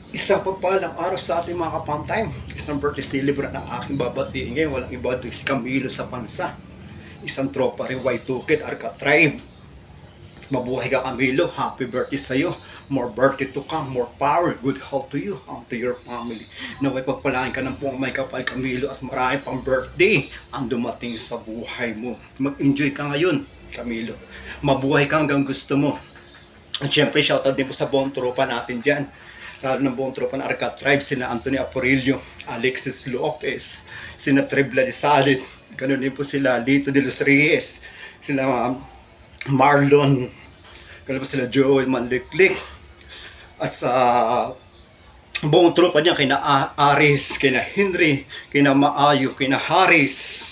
Isang pagpalang araw sa ating mga kapantime. Isang birthday celebrant ng aking babatiin ngayon. Walang iba ito si Camilo sa Pansa. Isang tropa rin Y2K Arca Tribe. Mabuhay ka Camilo. Happy birthday sa iyo. More birthday to come. More power. Good health to you and to your family. Naway pagpalain ka ng buong may kapal Camilo at marami pang birthday ang dumating sa buhay mo. Mag-enjoy ka ngayon Camilo. Mabuhay ka hanggang gusto mo. At syempre shoutout din po sa buong tropa natin dyan. Lalo ng buong tropa ng Arca Tribe, sina Anthony Aporilio, Alexis Lopez, sina Trebla de Salit, ganoon din po sila Lito de los Reyes, sila Marlon, ganoon po sila Joel Manliklik, at sa buong tropa niya, kina Aris, kina Henry, kina Maayo, kina Haris,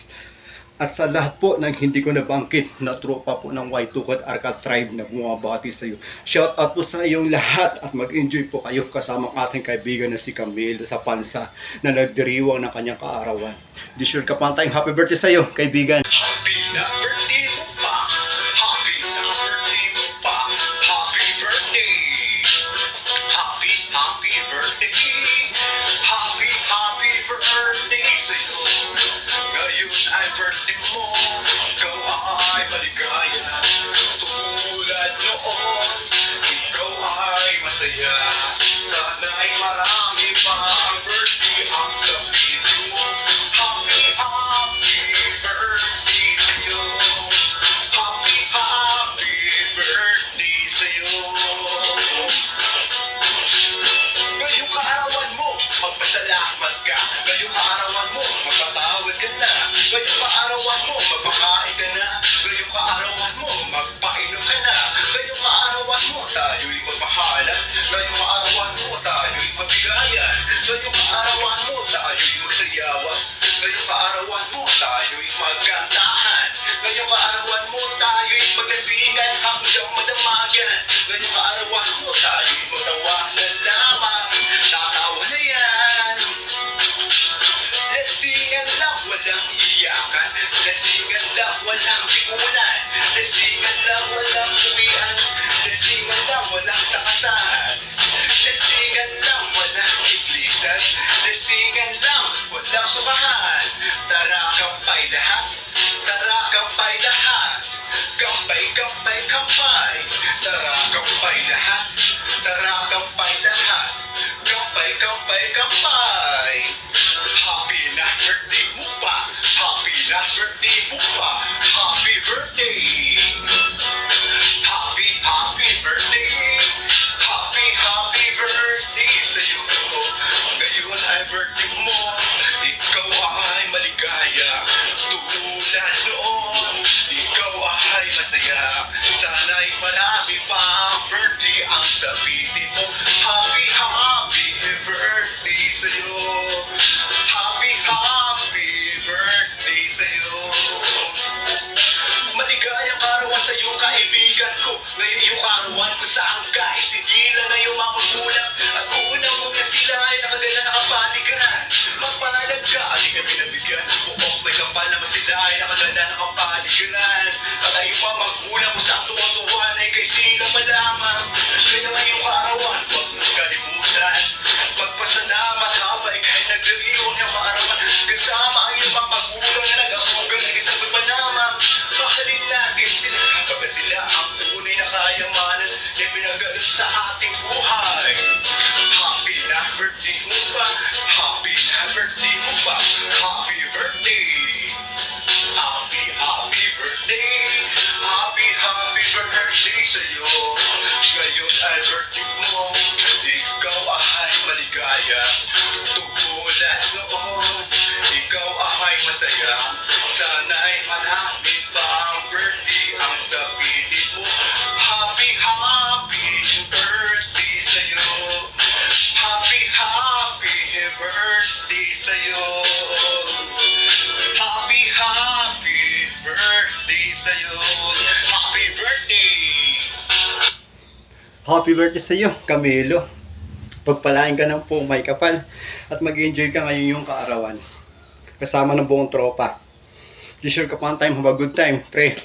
at sa lahat po ng hindi ko nabangkit na tropa po ng Y2K at Arca Tribe na bumabati sa iyo. Shout out po sa iyong lahat at mag-enjoy po kayo kasama ang ating kaibigan na si Camilo sa Pansa na nagdiriwang ng kanyang kaarawan. Di sure ka pa tayong happy birthday sa iyo, kaibigan. Happy na birthday mo pa. Happy na birthday mo pa. Happy birthday. Happy birthday. Happy birthday sa'yo. Ngayon ay birthday mo. Ikaw ay maligaya. Tulad noon, ikaw ay masaya. Sana'y marami pa ang birthday ang sabihin mo. Happy birthday sa'yo. Happy birthday sa'yo. Ngayong kaarawan mo, magpasalamat ka. Ngayong kaarawan mo, magpatawad ka na. Ngayong kaarawan mo, magpakain ka na. Ngayong kaarawan mo, magpainom ka na. Ngayong kaarawan mo, tayo'y magpahalan. Ngayong kaarawan mo, tayo'y magbigayan. Ngayong kaarawan mo, tayo'y magsayawan. Ngayong kaarawan mo, tayo'y magkantahan. Ngayong kaarawan mo, tayo'y maglasingan hanggang madamagan. Ngayong kaarawan mo, tayo'y magtawanan lamang. Tatawa na yan. Lasingan lang, walang iyakan. Lasingan lang, walang bigulan. Lasingan lang, walang uwian. Lasingan lang, walang takasan. Lasingan lang, walang iglisan. Lasingan lang, walang sumahan. Tara, kampay lahat. Tara, kampay lahat. Kampay, kampay, kampay. Tara, kampay lahat. Tara, kampay lahat. Kampay, kampay, kampay. Happy na birthday mo pa. Happy na birthday mo pa. Happy birthday. Happy birthday. Happy birthday sa'yo. Ngayon ay birthday mo. Ikaw ay maligaya. Tulad noon, ikaw ay masaya. Sana'y marami pa birthday ang sabihin mo. Happy birthday sa'yo. Happy birthday sa'yo. Maligayang karawan sa iyong kaibigan ko. Ngayon iyong karawan ko saan ka. Isigilan na iyong mga magulang. At una mo na sila ay nakagala nakapaligan. Magpalag ka, di ka binabigyan. Buok may kapal naman sila ay nakagala nakapaligan. At ay pa magulang mo sa tuwa-tuwa na ikay sila malamang. Kaya ngayong karawan, huwag mong kalimutan. Magpasalamat habang ikay nagdiriwang ng kaarawan. Kasama ang iyong mga magulang na nag-amugan ng isang pagpanamang. Mahalin natin sila kapag sila ang tunay na kayamanan na pinagalit sa ating buhay. Happy na birthday mo pa. Happy na birthday mo pa. Happy birthday. Happy birthday. Happy birthday sa'yo. Ngayon ay birthday mo. Ikaw ay maligaya. Tulad noon, ikaw ay masaya. Sana'y marami pa ang birthday ang sabihin mo. Happy birthday sa'yo. Happy birthday sa'yo. Happy birthday sa'yo. Happy birthday. Happy birthday sa iyo, Camilo. Pagpalain ka ng buong may kapal at mag-enjoy ka ngayon yung kaarawan kasama ng buong tropa. Di sure ka pa time, have a good time, pre.